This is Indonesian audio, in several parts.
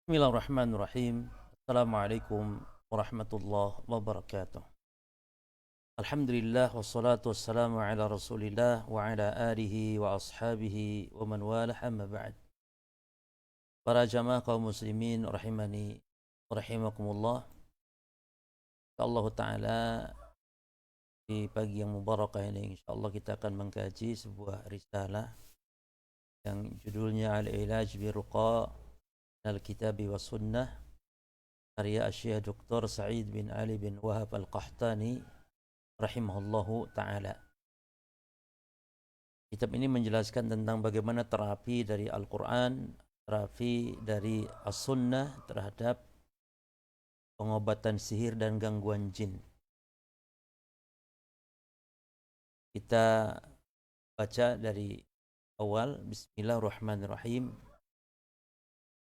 Bismillahirrahmanirrahim. Assalamualaikum warahmatullahi wabarakatuh. Alhamdulillah wassalatu wassalamu ala Rasulillah wa ala alihi wa ashabihi wa man walah amma ba'd. Para jamaah kaum muslimin rahimani wa rahimakumullah. Insyaallah taala di pagi yang mubarakah ini insyaallah kita akan mengkaji sebuah risalah yang judulnya Al-Ilaj bi Ruqa Al-Kitabi was Sunnah karya Syekh Dr. Sa'id bin Ali bin Wahab Al-Qahtani rahimahullahu ta'ala. Kitab ini menjelaskan tentang bagaimana terapi dari Al-Quran, terapi dari As-Sunnah terhadap pengobatan sihir dan gangguan jin. Kita baca dari awal. Bismillahirrahmanirrahim.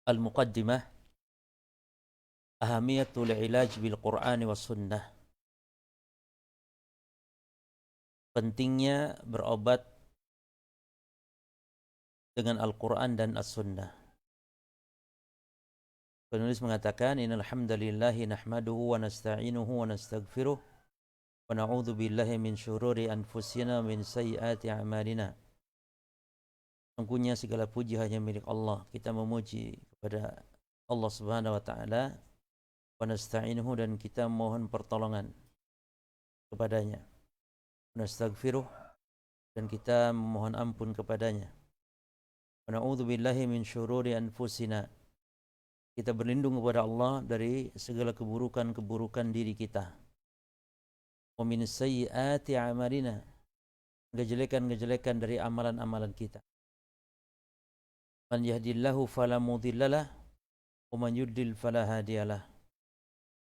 Al-Muqaddimah Ahamiyatul Ilaj bil Qur'ani was Sunnah. Pentingnya berobat dengan Al-Quran dan As-Sunnah. Penulis mengatakan, Innal hamdalillahi nahmaduhu wa nasta'inuhu wa nastaghfiruh wa na'udzu billahi min syururi anfusina min sayyiati a'malina. Sungguhnya segala puji hanya milik Allah. Kita memuji kepada Allah Subhanahu wa taala, wa nasta'inuhu, dan kita mohon pertolongan kepadanya. Wa nastaghfiruh, dan kita memohon ampun kepadanya. Wa na'udzu billahi min syururi anfusina. Kita berlindung kepada Allah dari segala keburukan-keburukan diri kita. Wa min sayyiati a'malina, kejelekan-kejelekan dari amalan-amalan kita. Man yahdillahu fala mudhillalah wa man yudlil fala hadiyalah.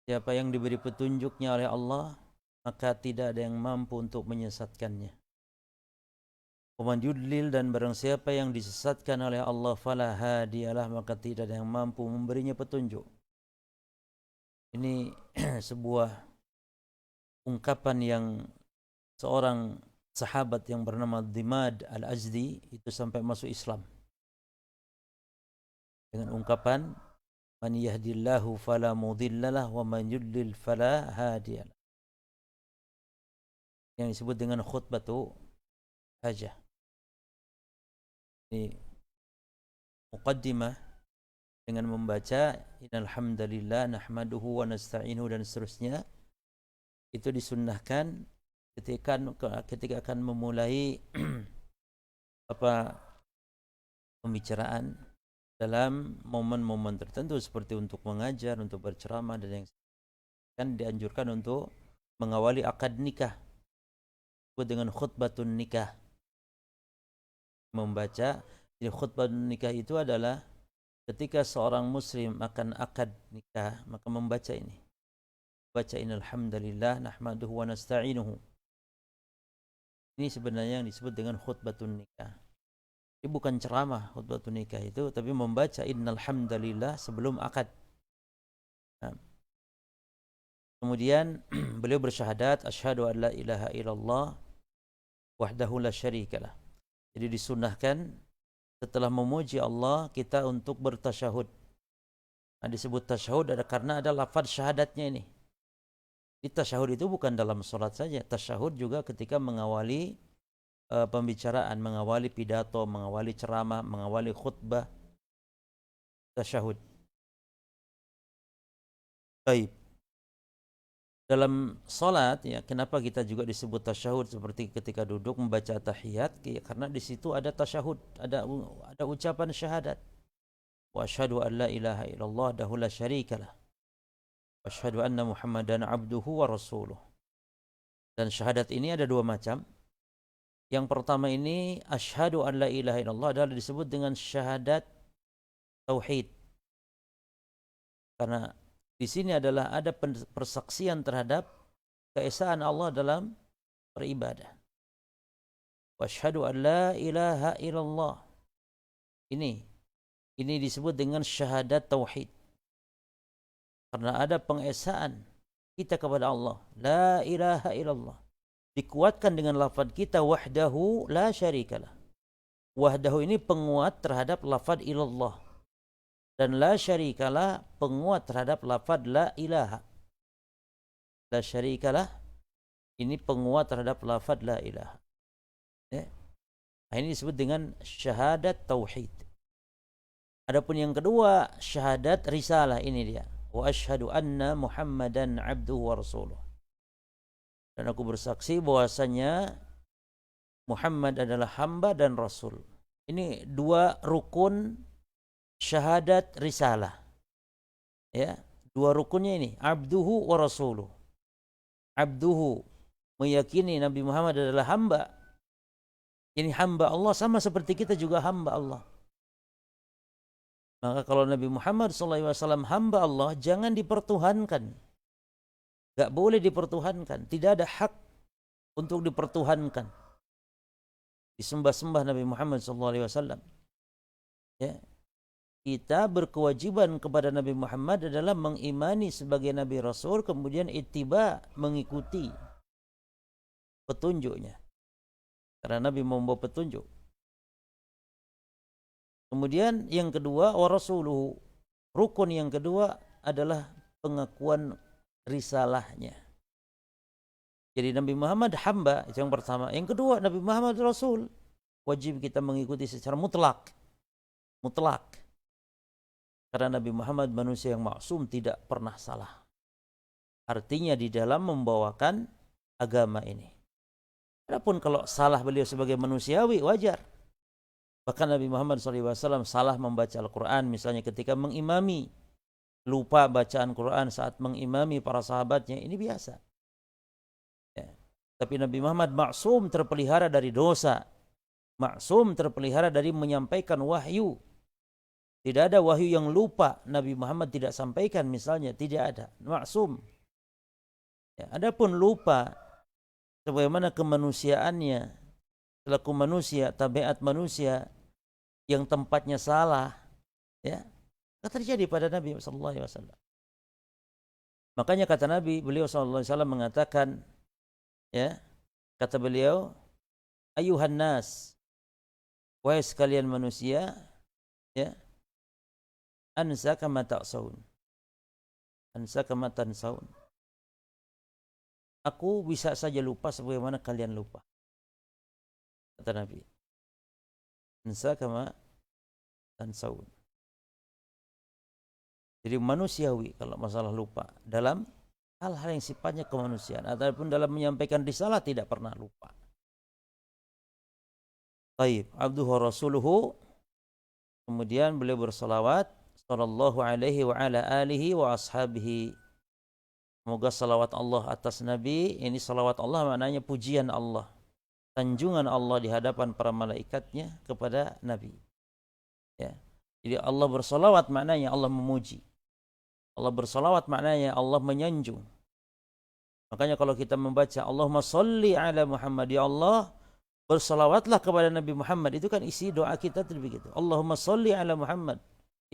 Siapa yang diberi petunjuknya oleh Allah, maka tidak ada yang mampu untuk menyesatkannya. Wa man yudlil, dan barang siapa yang disesatkan oleh Allah, fala hadiyalah, maka tidak ada yang mampu memberinya petunjuk. Ini sebuah ungkapan yang seorang sahabat yang bernama Dimad Al-Azdi itu sampai masuk Islam dengan ungkapan man yahdillahu fala mudhillalah wa man yudlil fala hadiyalah, yang disebut dengan khutbatu hajah. Ini muqaddimah dengan membaca innal hamdalillah nahmaduhu wa nasta'inuhu dan seterusnya. Itu disunnahkan ketika akan memulai pembicaraan dalam momen-momen tertentu seperti untuk mengajar, untuk berceramah, dan yang kan dianjurkan untuk mengawali akad nikah dengan khutbatun nikah. Membaca, jadi khutbatun nikah itu adalah ketika seorang muslim akan akad nikah, maka membaca ini. Baca innal hamdalillah nahmaduhu wa nasta'inuhu. Ini sebenarnya yang disebut dengan khutbatun nikah. Ini bukan ceramah khutbatun nikah itu, tapi membaca innal hamdalillah sebelum akad. Nah, kemudian beliau bersyahadat asyhadu an la ilaha illallah wahdahu la syarikalah. Jadi disunnahkan setelah memuji Allah kita untuk bertasyahud. Nah, disebut tasyahud karena ada lafaz syahadatnya ini. Di tasyahud itu bukan dalam salat saja, tasyahud juga ketika mengawali pembicaraan, mengawali pidato, mengawali ceramah, mengawali khutbah, tasyahud. Baik. Dalam salat, ya, kenapa kita juga disebut tasyahud seperti ketika duduk membaca tahiyat? Karena di situ ada tasyahud, ada ucapan syahadat. Wa asyhadu an la ilaha illallah wahdahu la syarikalah. Wa asyhadu anna Muhammadan abduhu wa rasuluh. Dan syahadat ini ada dua macam. Yang pertama ini asyhadu an la ilaha illallah adalah disebut dengan syahadat tauhid. Karena di sini adalah ada persaksian terhadap keesaan Allah dalam beribadah. Wa asyhadu an la ilaha illallah. Ini disebut dengan syahadat tauhid. Karena ada pengesaan kita kepada Allah, la ilaha illallah. Dikuatkan dengan lafaz kita wahdahu la syarikalah. Wahdahu ini penguat terhadap lafaz ilallah. Dan la syarikalah penguat terhadap lafaz la ilaha. La syarikalah ini penguat terhadap lafaz la ilaha. Ya. Nah, ini disebut dengan syahadat tauhid. Adapun yang kedua, syahadat risalah, ini dia. Wa asyhadu anna Muhammadan abduhu wa rasuluh. Dan aku bersaksi bahwasanya Muhammad adalah hamba dan rasul. Ini dua rukun syahadat risalah. Ya, dua rukunnya ini, abduhu wa rasuluh. Abduhu, meyakini Nabi Muhammad adalah hamba. Ini hamba Allah, sama seperti kita juga hamba Allah. Maka kalau Nabi Muhammad SAW hamba Allah, jangan dipertuhankan. Gak boleh dipertuhankan. Tidak ada hak untuk dipertuhankan. Disembah-sembah Nabi Muhammad SAW. Ya. Kita berkewajiban kepada Nabi Muhammad adalah mengimani sebagai Nabi Rasul, kemudian ittiba, mengikuti petunjuknya. Karena Nabi membawa petunjuk. Kemudian yang kedua, wa rasuluhu. Rukun yang kedua adalah pengakuan risalahnya. Jadi Nabi Muhammad hamba, itu yang pertama. Yang kedua, Nabi Muhammad Rasul. Wajib kita mengikuti secara mutlak. Mutlak. Karena Nabi Muhammad manusia yang maksum, tidak pernah salah. Artinya di dalam membawakan agama ini. Adapun kalau salah beliau sebagai manusiawi, wajar. Bahkan Nabi Muhammad SAW salah membaca Al-Quran, misalnya ketika mengimami, lupa bacaan Quran saat mengimami para sahabatnya, ini biasa. Ya. Tapi Nabi Muhammad maksum, terpelihara dari dosa, maksum, terpelihara dari menyampaikan wahyu. Tidak ada wahyu yang lupa Nabi Muhammad tidak sampaikan, misalnya, tidak ada, maksum. Ya. Adapun lupa, sebagaimana kemanusiaannya, selaku manusia, tabiat manusia yang tempatnya salah, ya, terjadi pada Nabi SAW. Makanya kata Nabi, beliau SAW mengatakan, ya, kata beliau, ayuhan nas, wahai sekalian manusia, ya, ansa kama ta'saun, ansa kama tansaun. Aku bisa saja lupa sebagaimana kalian lupa, kata Nabi. Ansa kama tansaun. Jadi manusiawi kalau masalah lupa, dalam hal-hal yang sifatnya kemanusiaan, ataupun dalam menyampaikan risalah tidak pernah lupa. Taib, abduhu rasuluhu. Kemudian beliau bersalawat, sallallahu alaihi wa ala alihi wa ashabihi. Semoga salawat Allah atas Nabi. Ini salawat Allah maknanya pujian Allah, sanjungan Allah di hadapan para malaikatnya kepada Nabi. Ya. Jadi Allah bersalawat maknanya Allah memuji. Allah bersalawat maknanya Allah menyanjung. Makanya kalau kita membaca Allahumma sholli ala Muhammad, ya Allah bersalawatlah kepada Nabi Muhammad, itu kan isi doa kita itu begitu. Allahumma sholli ala Muhammad,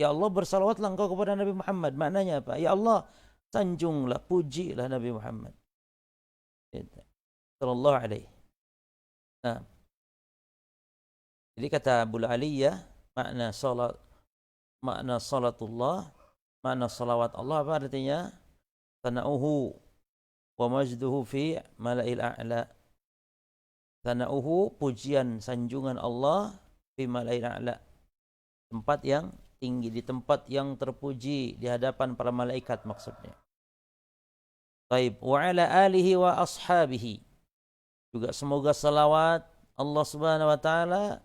ya Allah bersalawatlah engkau kepada Nabi Muhammad. Maknanya apa? Ya Allah sanjunglah, pujilah Nabi Muhammad sallallahu alaihi. Nah, jadi kata Abu Aliyah, makna salatullah, makna salawat Allah apa artinya? Sana'uhu wa majduhu fi mala'il a'la. Sana'uhu, pujian sanjungan Allah, fi mala'il a'la, tempat yang tinggi, di tempat yang terpuji di hadapan para malaikat maksudnya. Taib, wa ala alihi wa ashabihi. Juga semoga salawat Allah Subhanahu wa taala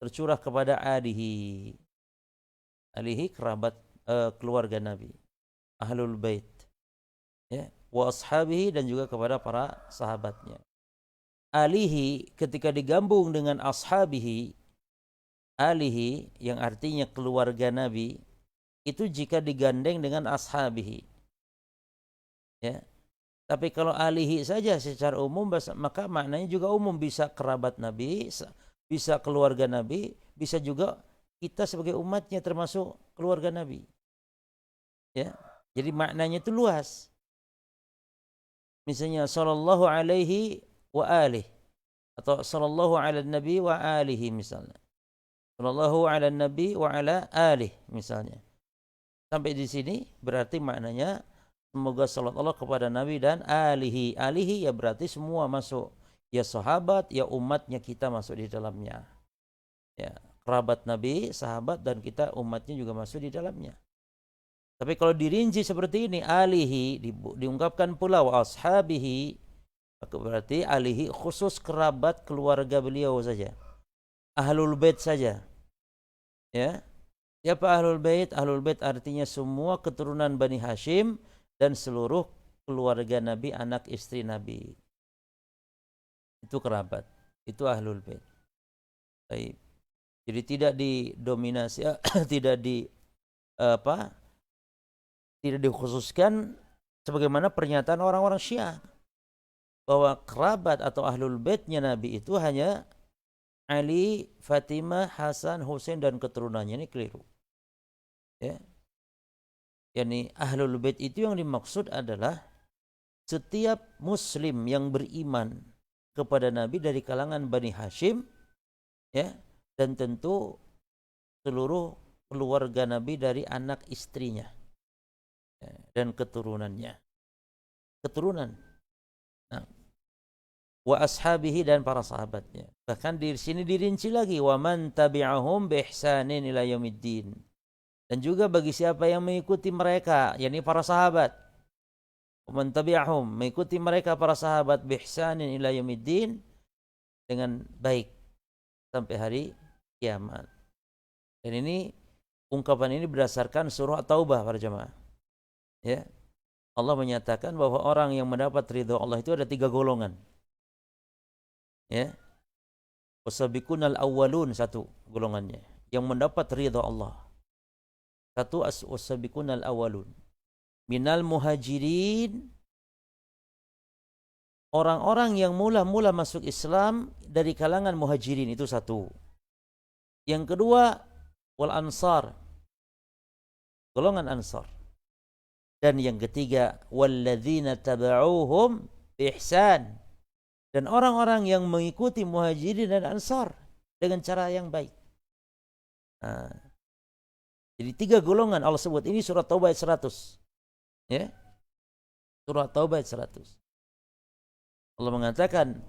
tercurah kepada alihi. Alihi kerabat keluarga Nabi, ahlul bait. Ya, wa ashabihi, dan juga kepada para sahabatnya. Alihi ketika digabung dengan ashabihi, alihi yang artinya keluarga Nabi, itu jika digandeng dengan ashabihi. Ya. Tapi kalau alihi saja secara umum, maka maknanya juga umum, bisa kerabat Nabi, bisa keluarga Nabi, bisa juga kita sebagai umatnya termasuk keluarga Nabi. Ya. Jadi maknanya itu luas. Misalnya sallallahu alaihi wa alihi, atau sallallahu ala nabi wa alihi misalnya. Sallallahu ala nabi wa ala alihi misalnya. Sampai di sini berarti maknanya semoga salat Allah kepada Nabi dan alihi. Alihi ya berarti semua masuk. Ya sahabat, ya umatnya kita masuk di dalamnya. Ya, kerabat Nabi, sahabat dan kita umatnya juga masuk di dalamnya. Tapi kalau dirinci seperti ini, alihi diungkapkan pula wa ashabihi, maka berarti alihi khusus kerabat keluarga beliau saja. Ahlul bait saja. Ya. Siapa Ahlul Bait? Ahlul Bait artinya semua keturunan Bani Hashim dan seluruh keluarga Nabi, anak istri Nabi. Itu kerabat. Itu Ahlul Bait. Baik. Jadi tidak didominasi tidak tidak dikhususkan sebagaimana pernyataan orang-orang Syiah bahwa kerabat atau Ahlul Baitnya Nabi itu hanya Ali, Fatimah, Hasan, Husain dan keturunannya. Ini keliru. Ya. Yani Ahlul Bait itu yang dimaksud adalah setiap muslim yang beriman kepada Nabi dari kalangan Bani Hashim, ya, dan tentu seluruh keluarga Nabi dari anak istrinya, ya, dan keturunannya. Keturunan. Nah, wa ashabihi dan para sahabatnya. Bahkan di sini dirinci lagi wa man tabi'ahum bi ihsanin ila yaumiddin. Dan juga bagi siapa yang mengikuti mereka, yakni para sahabat. Man tabi'ahum, mengikuti mereka para sahabat bi ihsanin ila yaumiddin, dengan baik sampai hari kiamat. Dan ini ungkapan ini berdasarkan surah Taubah para jemaah. Ya. Allah menyatakan bahwa orang yang mendapat ridha Allah itu ada 3 golongan. Ya. Wasabiqunal awwalun, satu golongannya yang mendapat ridha Allah. Satu wasabiqunal awwalun minal muhajirin, orang-orang yang mula-mula masuk Islam dari kalangan muhajirin, itu satu. Yang kedua wal ansar, golongan ansar. Dan yang ketiga walladzina taba'uhum ihsan, dan orang-orang yang mengikuti muhajirin dan ansar dengan cara yang baik. Nah, jadi 3 golongan Allah sebut. Ini surat Taubah ayat 100. Ya. Surat Taubah ayat 100. Allah mengatakan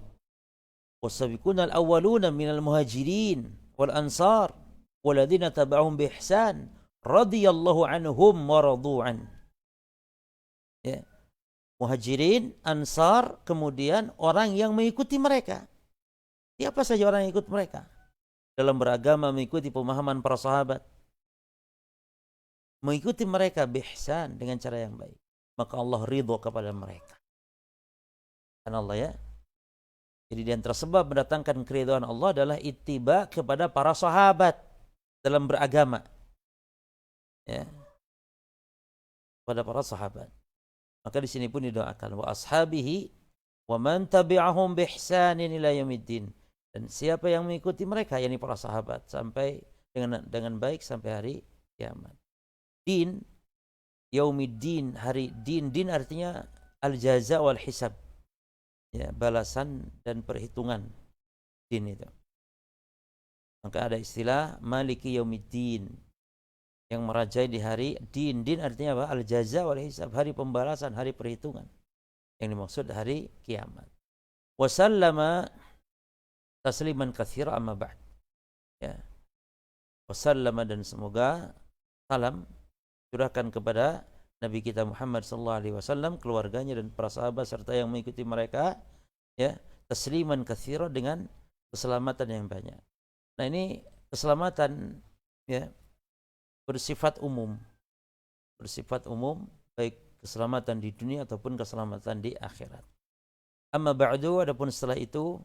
wasabiqunal awwaluna minal muhajirin wal ansar walladzina taba'uhum bi ihsan radhiyallahu anhum wa radu'an. Ya. Muhajirin, ansar, kemudian orang yang mengikuti mereka. Siapa saja orang yang ikut mereka dalam beragama, mengikuti pemahaman para sahabat, mengikuti mereka bihsan, dengan cara yang baik, maka Allah ridho kepada mereka. Karena Allah, ya. Jadi di antara sebab mendatangkan keridhaan Allah adalah ittiba kepada para sahabat dalam beragama. Ya. Pada para sahabat. Maka di sini pun didoakan wa ashabihi wa man tabi'ahum bihsanin ila yaumiddin, dan siapa yang mengikuti mereka, yakni para sahabat, sampai dengan baik sampai hari kiamat. Din, yaumiddin, hari din. Din artinya al-jaza wal hisab. Ya, balasan dan perhitungan. Din itu. Maka ada istilah maliki yaumiddin, yang merajai di hari din. Din artinya apa? Al-jaza wal hisab, hari pembalasan, hari perhitungan. Yang dimaksud hari kiamat. Wa sallama tasliman katsira amma ba'd. Ya. Wa sallama, dan semoga salam curahkan kepada Nabi kita Muhammad sallallahu alaihi wasallam, keluarganya dan para sahabat serta yang mengikuti mereka, ya, tasliman katsira, dengan keselamatan yang banyak. Nah, ini keselamatan, ya, bersifat umum. Bersifat umum, baik keselamatan di dunia ataupun keselamatan di akhirat. Amma ba'du, adapun setelah itu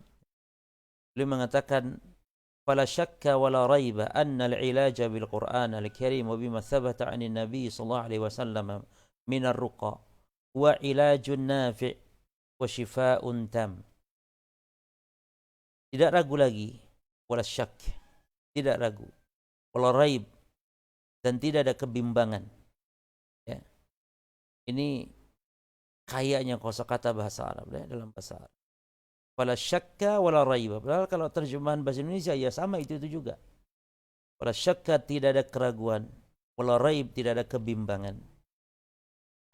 beliau mengatakan fala syakka wala raiba anna al-ilaja bil Qur'an al-Karim wa bima thabata 'ani Nabi sallallahu alaihi wasallam min ar-ruqa wa ilajun nafi' wa shifaa'un tam. Tidak ragu lagi, wala syak, tidak ragu, wala raib, dan tidak ada kebimbangan. Ya. Ini kayaknya kosakata bahasa Arab, ya, dalam bahasa Arab. Wala syakka wala raiba. Padahal kalau terjemahan bahasa Indonesia ya sama, itu juga. Wala syakka, tidak ada keraguan. wala raib, tidak ada kebimbangan.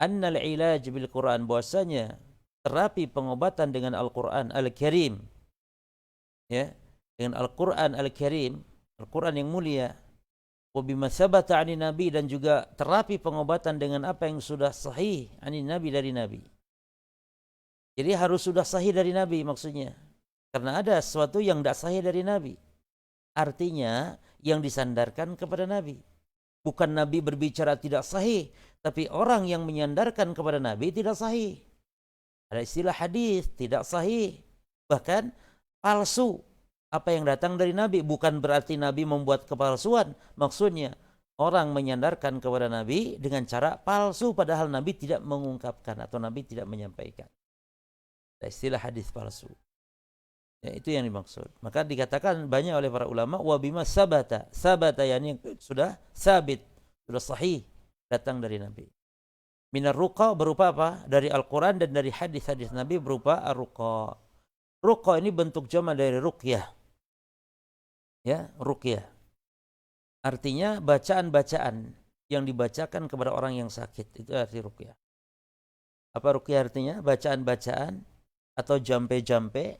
Annal ilaj bil Quran, bahwasanya terapi pengobatan dengan Al-Quran Al-Karim, ya, dengan Al-Quran Al-Karim, Al-Quran yang mulia, wa bima sabata 'ani nabi, dan juga terapi pengobatan dengan apa yang sudah sahih 'ani nabi, dari nabi. Jadi harus sudah sahih dari nabi maksudnya. Karena ada sesuatu yang tidak sahih dari nabi. Artinya yang disandarkan kepada nabi. Bukan nabi berbicara tidak sahih, tapi orang yang menyandarkan kepada nabi tidak sahih. Ada istilah hadis tidak sahih, bahkan palsu. Apa yang datang dari nabi, bukan berarti nabi membuat kepalsuan. Maksudnya orang menyandarkan kepada nabi dengan cara palsu, padahal nabi tidak mengungkapkan atau nabi tidak menyampaikan. Ada istilah hadis palsu. Ya, itu yang dimaksud. Maka dikatakan banyak oleh para ulama, wa bima sabata. Sabata yakni sudah sabit, sudah sahih datang dari nabi. Minar ruqa berupa apa? Dari Al-Quran dan dari hadis-hadis nabi berupa ar-ruqa. Ruqa ini bentuk jama dari ruqyah. Ya, ruqyah. Artinya bacaan-bacaan yang dibacakan kepada orang yang sakit. Itu arti ruqyah. Apa ruqyah artinya? Bacaan-bacaan atau jampe-jampe,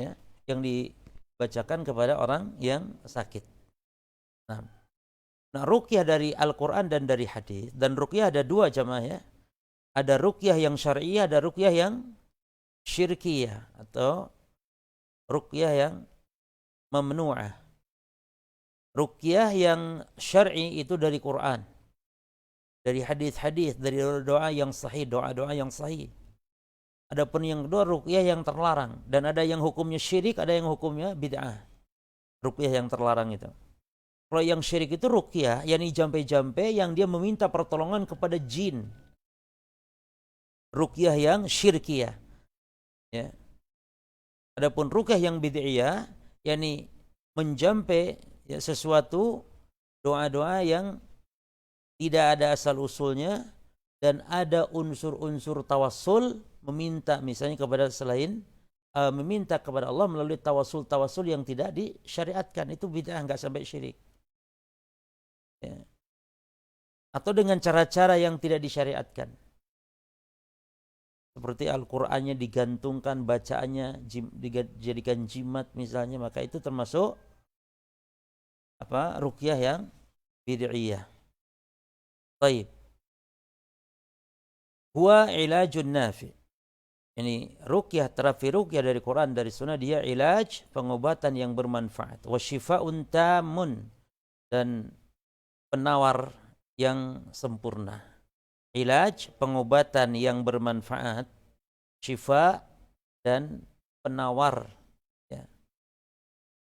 ya, yang dibacakan kepada orang yang sakit. Nah, ruqyah dari Al-Quran dan dari hadis. Dan ruqyah ada dua jamaah, ya. Ada ruqyah yang syar'iyah, ada ruqyah yang syirkiyah atau ruqyah yang mamnu'ah. Ruqyah yang syar'i itu dari Quran, dari hadis-hadis, dari doa yang sahih, doa-doa yang sahih. Adapun yang kedua ruqyah yang terlarang, dan ada yang hukumnya syirik, ada yang hukumnya bid'ah. Ruqyah yang terlarang itu. Kalau yang syirik itu ruqyah, yakni jampe-jampe yang dia meminta pertolongan kepada jin. Ruqyah yang syirkiyah. Ya. Adapun ruqyah yang bid'iyah, yakni menjampe, ya, sesuatu doa-doa yang tidak ada asal usulnya dan ada unsur-unsur tawassul, meminta misalnya kepada selain meminta kepada Allah melalui tawasul yang tidak disyariatkan, itu bid'ah, enggak sampai syirik. Ya. Atau dengan cara-cara yang tidak disyariatkan. Seperti Al-Qur'annya digantungkan, bacaannya dijadikan jimat misalnya, maka itu termasuk apa? Ruqyah yang bid'iyah. Baik. Huwa ilajun nafi. Ini ruqyah, terapi ruqyah dari Quran, dari sunnah, dia ilaj, pengobatan yang bermanfaat. Wa syifa'un tamun, dan penawar yang sempurna. Ilaj, pengobatan yang bermanfaat, syifa, dan penawar, ya,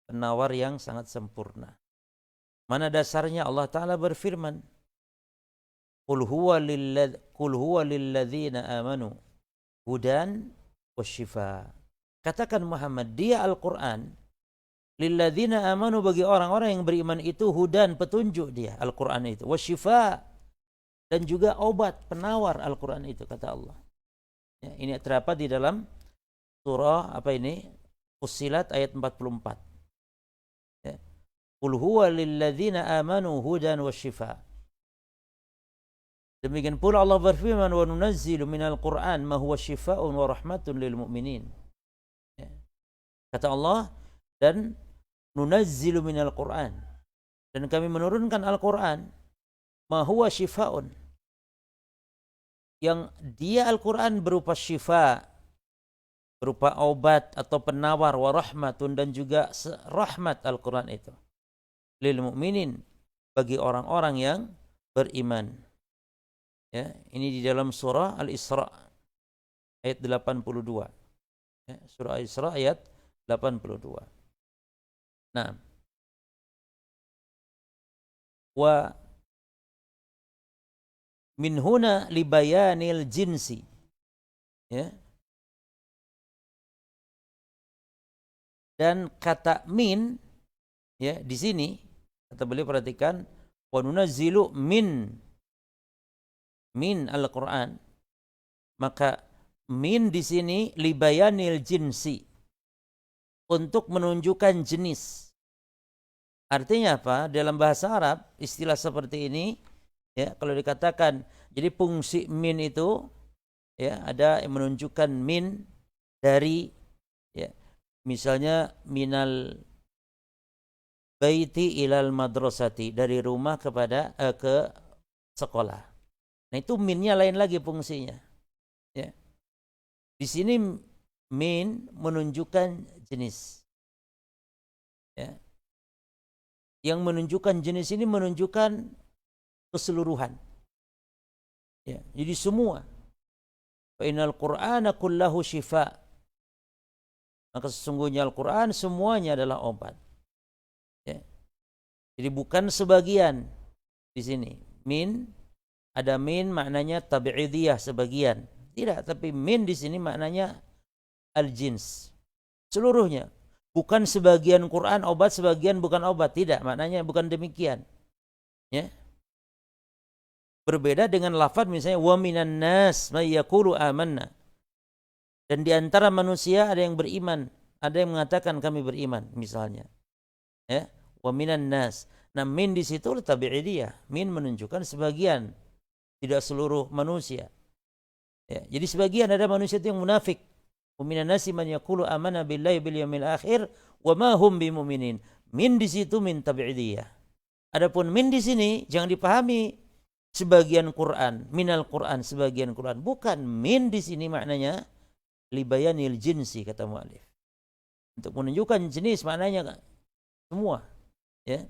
penawar yang sangat sempurna. Mana dasarnya? Allah Ta'ala berfirman, Qul huwa lilladzina amanu hudan wasyifa. Katakan Muhammad, dia Al-Quran, lilladzina amanu, bagi orang-orang yang beriman itu, hudan, petunjuk dia Al-Quran itu, wasyifa, dan juga obat, penawar Al-Quran itu, kata Allah. Ya, ini terdapat di dalam surah apa ini? Fussilat ayat 44. Ya. Qul huwa lilladzina amanu hudan wasyifa. Demikian pula Allah berfirman, wa nunazzilu minal Qur'an ma huwa syifaa'un wa rahmatun lil mu'minin. Ya. Kata Allah, dan nunazzilu minal Qur'an, dan kami menurunkan Al-Quran, ma huwa syifaa'un, yang dia Al-Quran berupa syifa, berupa obat atau penawar, wa rahmatun, dan juga rahmat Al-Quran itu, lil mu'minin, bagi orang-orang yang beriman. Ya, ini di dalam surah Al-Isra ayat 82. Ya, surah Al-Isra ayat 82. Nah, wa min huna li bayanil jinsi. Ya. Dan kata min, ya, di sini kata beliau, perhatikan, wa nunazzilu min Al-Quran, maka min di sini libayanil jinsi, untuk menunjukkan jenis. Artinya apa? Dalam bahasa Arab, istilah seperti ini Ya, kalau dikatakan jadi fungsi min itu ya ada yang menunjukkan min dari ya misalnya minal baiti ilal madrasati, dari rumah kepada ke sekolah. Nah, itu minnya lain lagi fungsinya. Ya. Di sini min menunjukkan jenis. Ya. Yang menunjukkan jenis ini menunjukkan keseluruhan. Ya. Jadi semua. Fa innal Qur'ana kullahu syifa. Maka sesungguhnya Al-Qur'an semuanya adalah obat. Ya. Jadi bukan sebagian di sini. Min, ada min maknanya tabi'idiyah sebagian. Tidak, tapi min di sini maknanya al-jins. Seluruhnya. Bukan sebagian Quran obat, sebagian bukan obat. Tidak, maknanya bukan demikian. Ya. Berbeda dengan lafaz misalnya wa minan nas may yaqulu amanna. Dan di antara manusia ada yang beriman, ada yang mengatakan kami beriman misalnya. Ya, wa minan nas. Nah, min di situ tabi'idiyah. Min menunjukkan sebagian, tidak seluruh manusia. Ya, jadi sebagian ada manusia itu yang munafik. Wa minan nasi man yaqulu amanna billahi bil yaumil akhir wa ma hum bimumin. Min di situ min tabi'idiyah. Adapun min di sini jangan dipahami sebagian Quran, minal Quran sebagian Quran. Bukan, min di sini maknanya libayanil jinsi kata mu'alif. Untuk menunjukkan jenis maknanya semua, ya.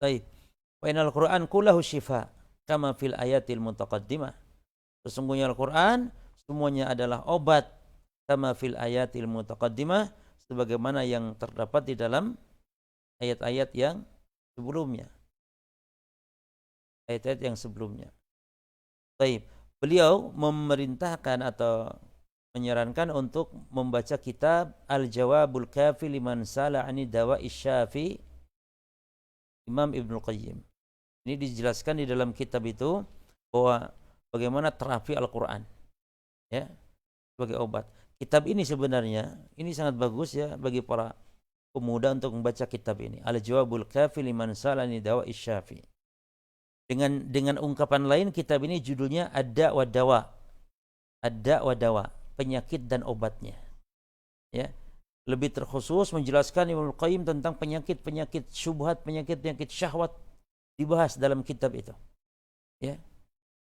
Baik. Wa innal Qur'an kullahu syifa kama fil ayatil mutaqaddimah. Sesungguhnya Al-Qur'an semuanya adalah obat kama fil ayatil mutaqaddimah sebagaimana yang terdapat di dalam ayat-ayat yang sebelumnya. Ayat-ayat yang sebelumnya. Baik. Beliau memerintahkan atau menyarankan untuk membaca kitab Al-Jawabul Kafi liman sala ani dawa'i syafi Imam Ibnu Qayyim. Ini dijelaskan di dalam kitab itu bahwa bagaimana terapi Al-Qur'an ya sebagai obat. Kitab ini sebenarnya ini sangat bagus ya bagi para pemuda untuk membaca kitab ini. Al-Jawabul Kafi liman sala ani dawa'i syafi. Dengan ungkapan lain kitab ini judulnya Ad-Da' wa Dawa. Ad-Da' wa Dawa, penyakit dan obatnya. Ya. Lebih terkhusus menjelaskan Ibnu Qayyim tentang penyakit-penyakit syubhat, penyakit-penyakit syahwat dibahas dalam kitab itu. Ya.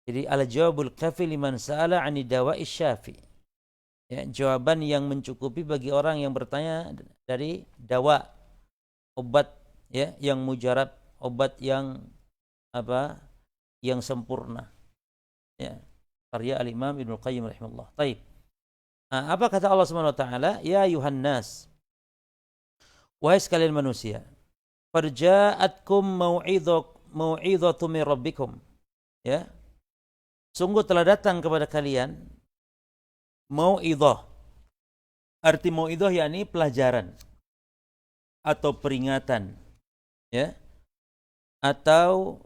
Jadi al-jawabul kafi liman sa'ala 'ani dawa'i syafi. Ya, jawaban yang mencukupi bagi orang yang bertanya dari dawa, obat ya yang mujarab, obat yang yang sempurna. Ya. Karya Al-Imam Ibnu Qayyim rahimahullah. Baik. Nah, apa kata Allah Subhanahu wa taala? Ya ayuhan nas. Wahai sekalian manusia, farja'atkum mau'izatu min rabbikum. Ya. Sungguh telah datang kepada kalian mau'izah. Arti mau'izah yakni pelajaran atau peringatan, ya. Atau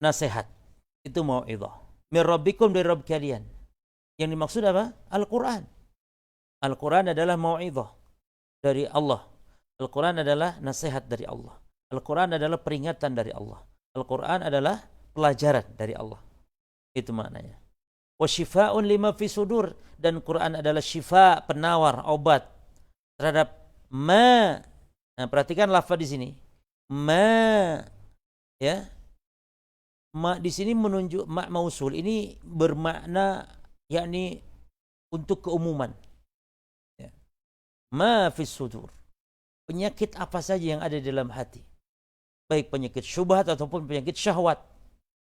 nasihat. Itu mau'izah. Min rabbikum, dari Rabb kalian. Yang dimaksud apa? Al-Quran. Al-Quran adalah mau'izah dari Allah. Al-Quran adalah nasihat dari Allah. Al-Quran adalah peringatan dari Allah. Al-Quran adalah pelajaran dari Allah. Itu maknanya. Wa syifa'un lima fi sudur, dan Quran adalah syifa, penawar, obat terhadap ma. Nah, perhatikan lafaz di sini. Ma, ya. Ma di sini menunjuk ma mausul ini bermakna yakni untuk keumuman. Ya. Ma fis sudur. Penyakit apa saja yang ada di dalam hati. Baik penyakit syubhat ataupun penyakit syahwat.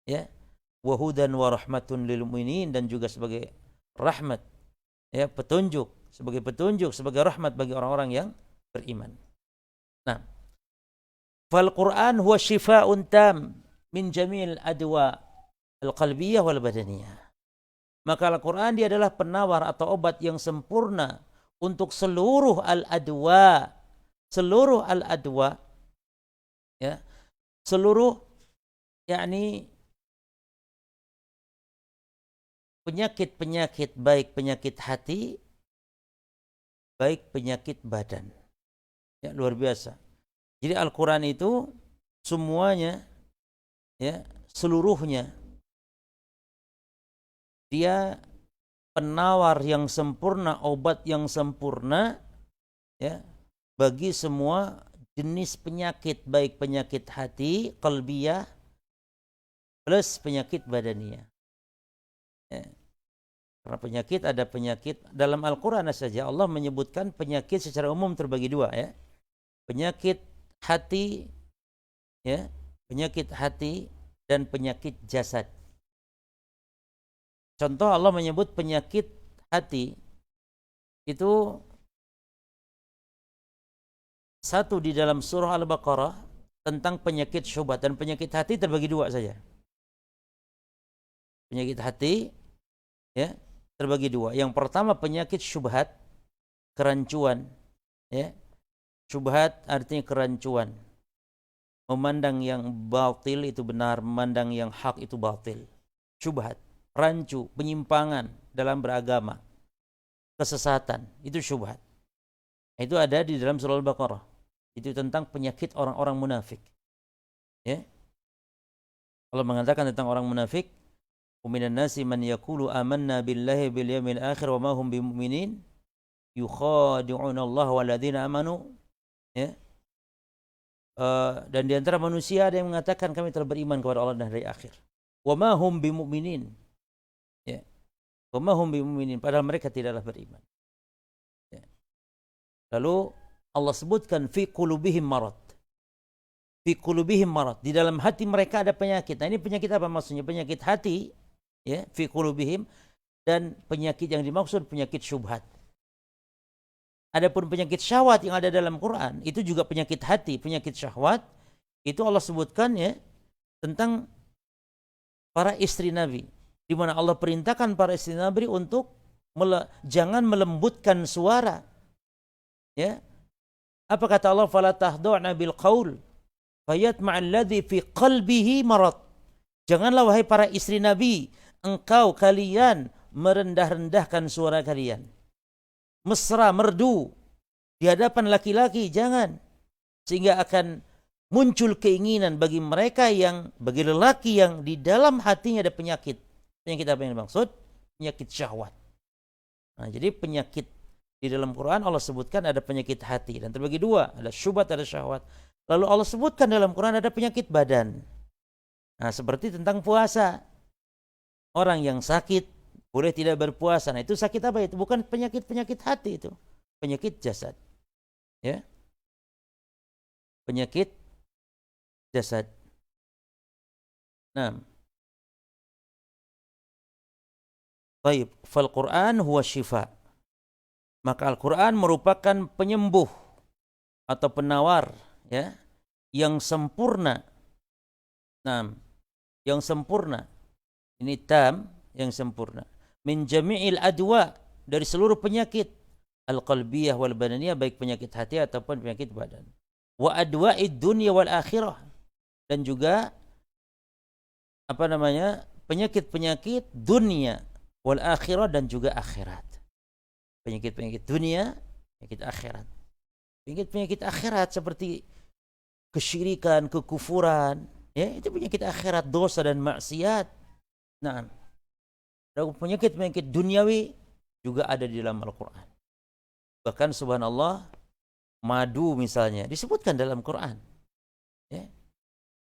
Ya. Wa hudan wa rahmatun lil mu'minin, dan juga sebagai rahmat. Ya, petunjuk, sebagai rahmat bagi orang-orang yang beriman. Nah, fal Qur'an huwa shifaa'un tam min jamil adwa al-qalbiyah wal badaniyah. Maka Al-Quran dia adalah penawar atau obat yang sempurna untuk seluruh al-adwa, ya, seluruh yakni penyakit-penyakit, baik penyakit hati, baik penyakit badan. Ya, luar biasa. Jadi Al-Quran itu semuanya, ya, seluruhnya dia penawar yang sempurna, obat yang sempurna, ya, bagi semua jenis penyakit, baik penyakit hati, qalbiyah, plus penyakit badaniyah. Ya. Karena penyakit, ada penyakit dalam Al-Quran saja Allah menyebutkan penyakit secara umum terbagi dua, ya. Penyakit hati, ya, penyakit hati dan penyakit jasad. Contoh, Allah menyebut penyakit hati itu satu di dalam surah Al-Baqarah tentang penyakit syubhat, dan penyakit hati terbagi dua saja. Penyakit hati, ya, terbagi dua. Yang pertama penyakit syubhat, kerancuan, ya. Syubhat artinya kerancuan. Memandang yang batil itu benar, memandang yang hak itu batil. Syubhat, rancu, penyimpangan dalam beragama, kesesatan, itu syubhat. Itu ada di dalam surah Al-Baqarah. Itu tentang penyakit orang-orang munafik. Ya. Allah mengatakan tentang orang munafik, "Minan nasi man yaqulu amanna billahi bil yawmil akhir wa ma hum bimu'minin yukhadi'una Allah wal ladzina amanu." Ya. Dan di antara manusia ada yang mengatakan kami telah beriman kepada Allah dan hari akhir. Wa ma hum bimu'minin. Ya. Wa ma hum bimu'minin, padahal mereka tidaklah beriman. Ya. Lalu Allah sebutkan fi qulubihim marad. Fi qulubihim marad, di dalam hati mereka ada penyakit. Nah, ini penyakit apa maksudnya? Penyakit hati, ya, fi qulubihim, dan penyakit yang dimaksud penyakit syubhat. Adapun penyakit syahwat yang ada dalam Quran itu juga penyakit hati, penyakit syahwat. Itu Allah sebutkan, ya, tentang para istri Nabi, di mana Allah perintahkan para istri Nabi untuk jangan melembutkan suara. Ya. Apa kata Allah? Fala tahdhu'na bil qaul fayatma'al ladzi fi qalbihi marad. Janganlah wahai para istri Nabi, kalian merendah-rendahkan suara kalian. Mesra, merdu di hadapan laki-laki, jangan. Sehingga akan muncul keinginan bagi lelaki yang di dalam hatinya ada penyakit. Penyakit apa yang dimaksud? Penyakit syahwat. Nah, jadi penyakit di dalam Quran Allah sebutkan ada penyakit hati, dan terbagi dua, ada syubhat, ada syahwat. Lalu Allah sebutkan dalam Quran ada penyakit badan. Nah, seperti tentang puasa. Orang yang sakit boleh tidak berpuasa. Nah, itu sakit apa itu? Bukan penyakit hati itu. Penyakit jasad. Ya. Penyakit jasad. Nah. Baik, fal Quran huwa syifa. Maka Al-Quran merupakan penyembuh atau penawar, ya, yang sempurna. Nah, yang sempurna. Ini tam, yang sempurna. Min jami'il adwa, dari seluruh penyakit al-qalbiyah wal badaniyah, baik penyakit hati ataupun penyakit badan. Wa adwa'id dunya wal akhirah, dan juga penyakit-penyakit dunia wal akhirah, dan juga akhirat. Penyakit-penyakit dunia, penyakit akhirat. Penyakit-penyakit akhirat seperti kesyirikan, kekufuran, ya, itu penyakit akhirat, dosa dan maksiat. Nah, penyakit-penyakit duniawi juga ada di dalam Al-Quran. Bahkan subhanallah, madu misalnya disebutkan dalam Quran. Ya.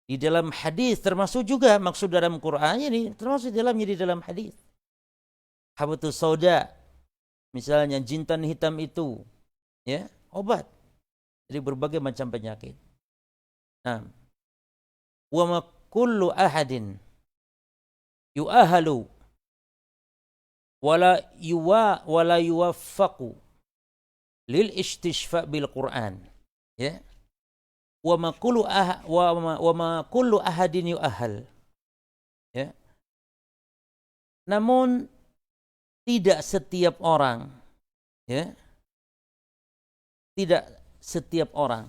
Di dalam hadis termasuk juga, maksud dalam Quran ini termasuk di dalam hadis. Habatus sauda, misalnya jintan hitam itu, ya, obat dari berbagai macam penyakit. Nah, wa ma kullu ahadin yu'ahalu wala yuwaffaqu lil istishfa bil Quran, ya. Wa ma kullu ahadin yu'ahal, ya. Namun tidak setiap orang, ya, tidak setiap orang,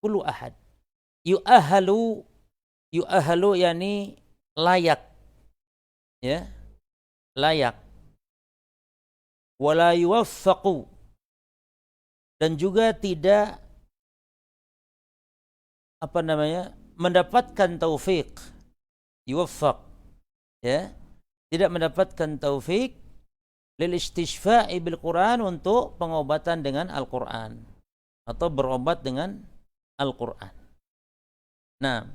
kullu ahad, yu'ahalu yani layak, ya, layak. Wala yuwaffaqu, dan juga tidak mendapatkan taufik, yuwaffaq, ya, tidak mendapatkan taufik lil istishfa'i bil Quran, untuk pengobatan dengan Al-Quran atau berobat dengan Al-Quran. Nah,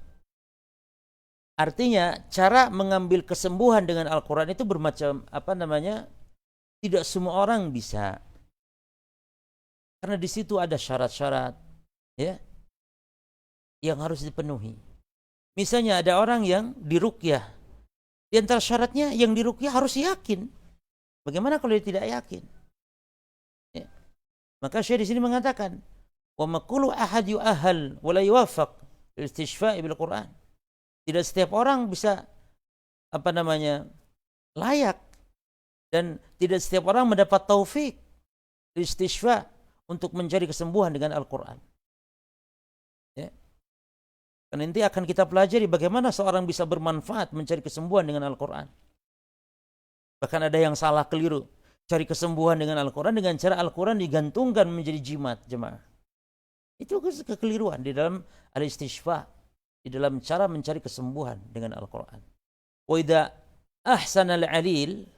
artinya cara mengambil kesembuhan dengan Al-Quran itu bermacam tidak semua orang bisa, karena di situ ada syarat-syarat, ya, yang harus dipenuhi. Misalnya ada orang yang diruqyah, di antara syaratnya yang diruqyah harus yakin. Bagaimana kalau dia tidak yakin? Ya. Maka Syekh di sini mengatakan, wa maqulu ahad yu'ahhal wa la yuwaffaq istishfa'i bil Quran. Tidak setiap orang bisa layak, dan tidak setiap orang mendapat taufik istishfa untuk mencari kesembuhan dengan Al-Quran. Ya. Karena nanti akan kita pelajari bagaimana seorang bisa bermanfaat mencari kesembuhan dengan Al-Quran. Bahkan ada yang salah keliru, cari kesembuhan dengan Al-Quran dengan cara Al-Quran digantungkan menjadi jimat, jemaah. Itu kekeliruan di dalam al-istishfa, di dalam cara mencari kesembuhan dengan Al-Quran. Wa idza ahsana al-alil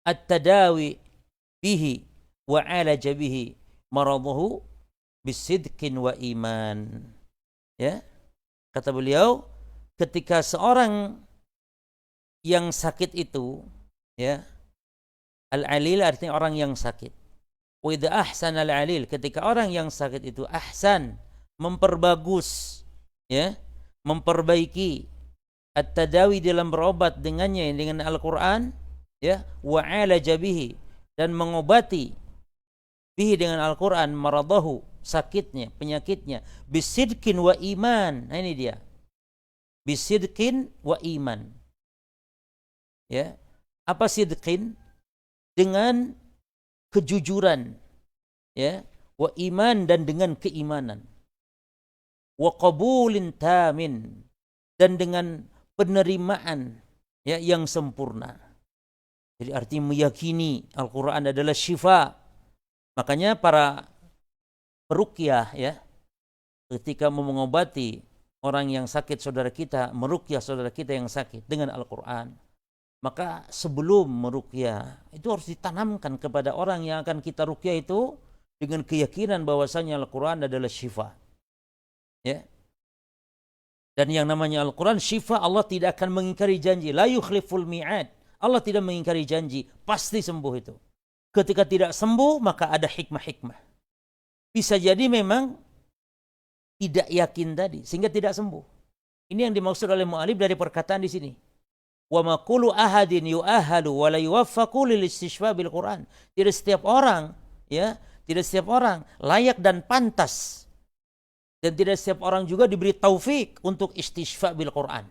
at-tadawi bihi wa alaja bihi maradahu bisidqin wa iman. Ya, kata beliau, ketika seorang yang sakit itu, ya, al-alil artinya orang yang sakit. Wa idza ahsana al-alil, ketika orang yang sakit itu ahsan, memperbagus, ya, memperbaiki at-tadawi dalam berobat dengannya, dengan Al-Qur'an, ya, wa alaja bihi, dan mengobati bihi dengan Al-Qur'an maradahu, sakitnya, penyakitnya, bisidqin wa iman. Nah, ini dia. Bisidqin wa iman. Ya. Apa sidqin? Dengan kejujuran, ya, wa iman, dan dengan keimanan. Wa qabulin tamin, dan dengan penerimaan, ya, yang sempurna. Jadi artinya meyakini Al-Qur'an adalah syifa. Makanya para peruqyah, ya, ketika mau mengobati orang yang sakit, saudara kita, meruqyah saudara kita yang sakit dengan Al-Qur'an, maka sebelum meruqyah itu harus ditanamkan kepada orang yang akan kita ruqyah itu dengan keyakinan bahwasanya Al-Qur'an adalah syifa. Ya. Dan yang namanya Al-Qur'an syifa, Allah tidak akan mengingkari janji, la yukhliful mi'ad. Allah tidak mengingkari janji, pasti sembuh itu. Ketika tidak sembuh, maka ada hikmah-hikmah. Bisa jadi memang tidak yakin tadi sehingga tidak sembuh. Ini yang dimaksud oleh mu'alif dari perkataan di sini. Wa maqulu ahadin yu'ahhalu wa la yuwaffaqu lil istishfa bil Quran. Tidak setiap orang, ya, tidak setiap orang layak dan pantas, dan tidak setiap orang juga diberi taufik untuk istishfa bil Quran.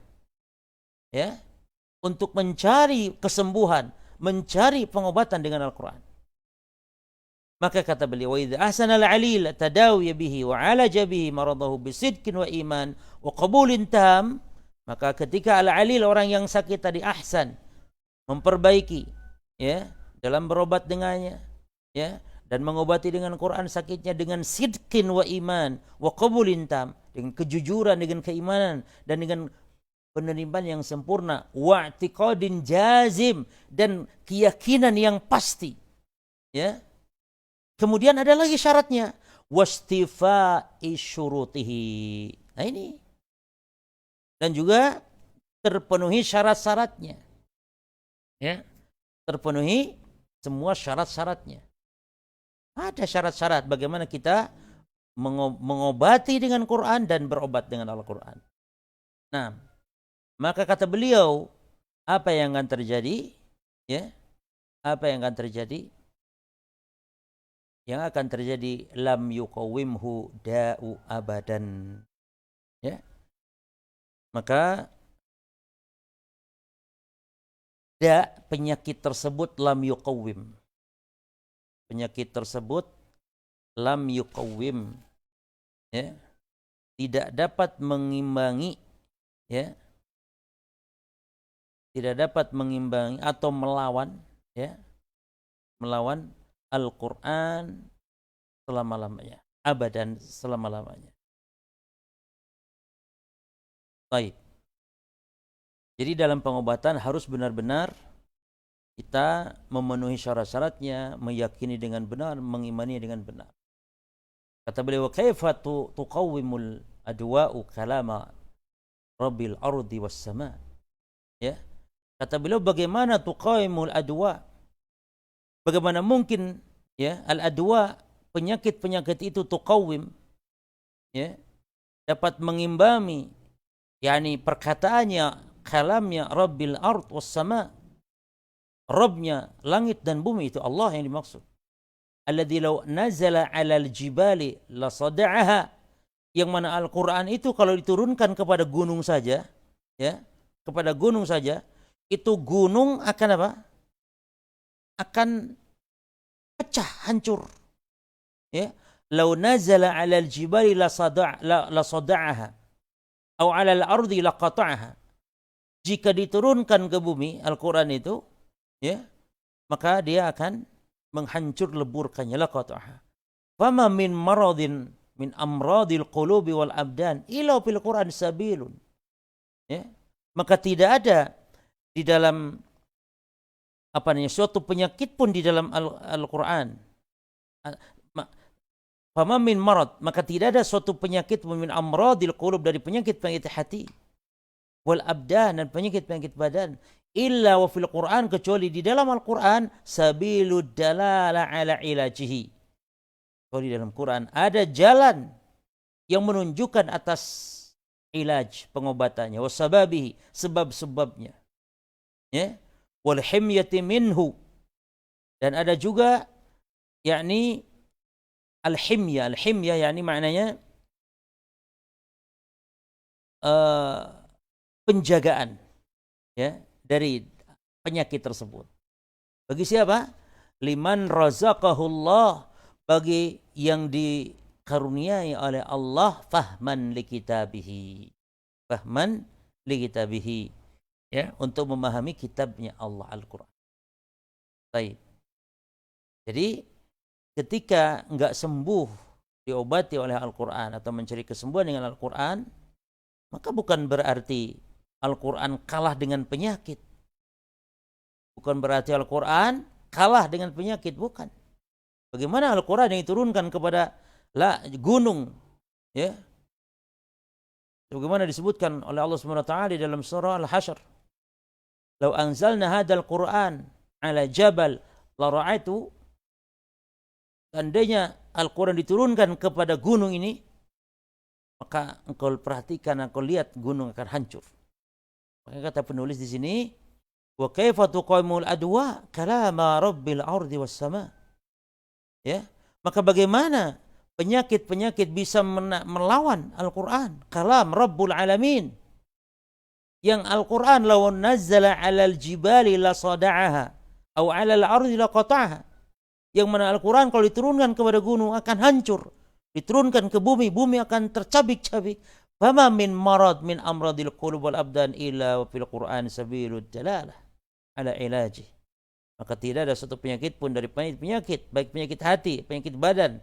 Ya, untuk mencari kesembuhan, mencari pengobatan dengan Al-Quran. Maka kata beliau, wa idza ahsana al-alil tadawi bihi wa alaja bihi maradahu bisidqin wa iman wa qabulin tam. Maka ketika al-alil, orang yang sakit tadi, ahsan, memperbaiki, ya, dalam berobat dengannya, ya, dan mengobati dengan Quran sakitnya dengan sidqin wa iman wa qabulin tam, dengan kejujuran, dengan keimanan, dan dengan penerimaan yang sempurna, wa i'tiqadin jazim, dan keyakinan yang pasti, ya. Kemudian ada lagi syaratnya, wastifa'i syurutihi. Nah ini, dan juga terpenuhi syarat-syaratnya, ya, terpenuhi semua syarat-syaratnya. Ada syarat-syarat bagaimana kita mengobati dengan Quran dan berobat dengan Al-Quran. Nah, maka kata beliau, apa yang akan terjadi, ya, apa yang akan terjadi? Yang akan terjadi, lam yuqawimhu da'u abadan, ya. Maka penyakit tersebut lam yuqawim, penyakit tersebut lam yuqawim, ya, tidak dapat mengimbangi, ya, tidak dapat mengimbangi atau melawan, ya, melawan Al-Quran selama-lamanya, abadan, selama-lamanya. Baik. Jadi dalam pengobatan harus benar-benar kita memenuhi syarat-syaratnya, meyakini dengan benar, mengimani dengan benar. Kata beliau, kaifa tuqawwimul adwa'u kalama rabbil ardi was sama. Ya. Kata beliau, bagaimana tuqawwimul adwa? Bagaimana mungkin ya al-adwa, penyakit-penyakit itu tuqawwim, ya, dapat mengimbami yakni perkataannya, kalamnya rabbil ard was sama, Rabbnya langit dan bumi, itu Allah yang dimaksud. Alladzi law nazala 'alal jibali la sada'aha, yang mana Al-Qur'an itu kalau diturunkan kepada gunung saja, ya, kepada gunung saja, itu gunung akan apa? Akan pecah, hancur. Ya. Law nazala 'alal jibali la sada'aha atau 'alal ardi la qata'aha. Jika diturunkan ke bumi Al-Qur'an itu, ya, maka dia akan menghancur leburkannya, laqataha. Fama min maradin min amradil qulubi wal abdan illa fil Qur'an sabilun. Ya. Maka tidak ada di dalam suatu penyakit pun di dalam Al-Qur'an. Fama min marad, maka tidak ada suatu penyakit min amradil qulub, dari penyakit-penyakit hati, wal abdan, dan penyakit-penyakit badan, illa wa fil Qur'an, kecuali di dalam Al-Qur'an, sabilud dalala ala ilajihi. Kalau di dalam Quran ada jalan yang menunjukkan atas ilaj, pengobatannya, wasababihi, sebab-sebabnya. Ya, wal himyati minhu, dan ada juga yakni al-himyah yakni maknanya penjagaan, ya, dari penyakit tersebut. Bagi siapa? Liman razaqahullah, bagi yang dikaruniai oleh Allah fahman li kitabihi. Fahman li kitabihi, ya, untuk memahami kitabnya Allah, Al-Qur'an. Baik. Jadi ketika enggak sembuh diobati oleh Al-Qur'an atau mencari kesembuhan dengan Al-Qur'an, maka bukan berarti Al-Quran kalah dengan penyakit. Bukan berarti Al-Quran kalah dengan penyakit, bukan. Bagaimana Al-Quran yang diturunkan kepada gunung, ya, bagaimana disebutkan oleh Allah Subhanahu wa taala di dalam surah Al-Hasyr, "Lau anzalna hadzal Qur'an 'ala jabal la ra'aitu", seandainya Al-Quran diturunkan kepada gunung ini, maka engkau perhatikan, engkau lihat gunung akan hancur. Maka kata penulis di sini, wa kaifa tuqaimul adwa kalama rabbil ardi was sama. Ya, maka bagaimana penyakit-penyakit bisa melawan Al-Qur'an, kalam Rabbul Alamin. Yang Al-Qur'an law nazzala 'alal jibali la sada'aha atau 'alal ardi la qata'aha. Yang mana Al-Qur'an kalau diturunkan kepada gunung akan hancur, diturunkan ke bumi, bumi akan tercabik-cabik. Fama min marad min amradil qulub wal abdan illa wa fil Qur'an sabilud dalalah ala ilaji. Maka tidak ada satu penyakit pun dari penyakit, baik penyakit hati, penyakit badan,